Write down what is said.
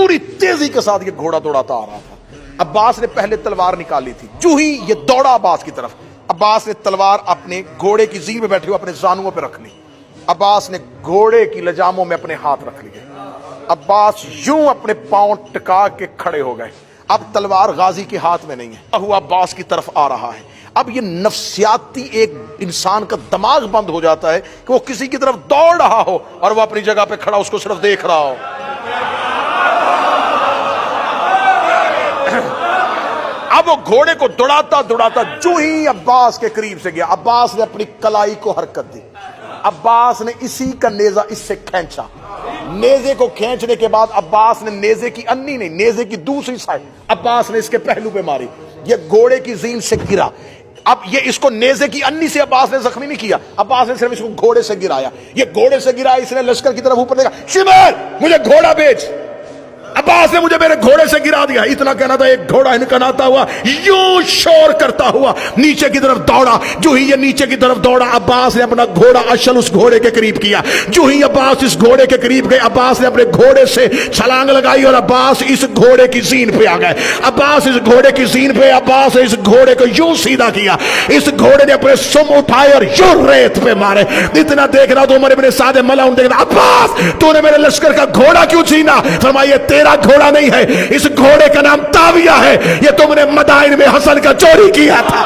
پوری تیزی کے ساتھ یہ گھوڑا دوڑاتا آ رہا تھا. عباس نے پہلے تلوار نکالی تھی. جو ہی یہ دوڑا عباس کی طرف، عباس نے تلوار اپنے گھوڑے کی زین پہ بیٹھے ہوئے اپنے زانوؤں پہ رکھ لی. عباس نے گھوڑے کی لجاموں میں اپنے ہاتھ رکھ لیے. عباس یوں اپنے پاؤں ٹکا کے کھڑے ہو گئے. اب تلوار غازی کے ہاتھ میں نہیں ہے، وہ عباس کی طرف آ رہا ہے. اب یہ نفسیاتی ایک انسان کا دماغ بند ہو جاتا ہے کہ وہ کسی کی طرف دوڑ رہا ہو اور وہ اپنی جگہ پہ کھڑا اس کو صرف دیکھ رہا ہو. اب وہ گھوڑے کو دوڑاتا دوڑاتا جو ہی عباس کے قریب سے گیا، عباس نے اپنی کلائی کو حرکت دی. عباس نے اسی کا نیزہ اس سے کھینچا. نیزے کو کھینچنے کے بعد عباس نے نیزے کی انی نہیں، نیزے کی دوسری سائڈ عباس نے اس کے پہلو پہ ماری. یہ گھوڑے کی زین سے گرا. اب یہ اس کو نیزے کی انی سے عباس نے زخمی نہیں کیا، عباس نے صرف اس کو گھوڑے سے گرایا. یہ گھوڑے سے گرایا، اس نے لشکر کی طرف اوپر دیکھا، شمر مجھے گھوڑا بیچ. عباس نے مجھے میرے گھوڑے سے گرا دیا. اتنا کہنا تھا ایک گھوڑا ہنکناتا ہوا یوں شور کرتا ہوا نیچے کی طرف دوڑا. جو ہی یہ نیچے کی طرف دوڑا، عباس نے اپنا گھوڑا اشل اس گھوڑے کے قریب کیا. جو ہی عباس اس گھوڑے کے قریب گئے، عباس نے اپنے گھوڑے سے چھلانگ لگائی اور عباس اس گھوڑے کی زین پہ آ گئے. عباس اس گھوڑے کی زین پہ، عباس نے اس گھوڑے کو یوں سیدھا کیا. اس گھوڑے نے اپنے سم اٹھائے اور یوں ریت پہ مارے. اتنا دیکھ رہا تو عمر ابن سعد ملعون دیکھ رہا، عباس تو نے میرے لشکر کا گھوڑا کیوں چھینا؟ فرمایا تیرا گھوڑا نہیں ہے، اس گھوڑے کا نام تاویہ ہے، یہ تم نے مدائن میں حسن کا چوری کیا تھا.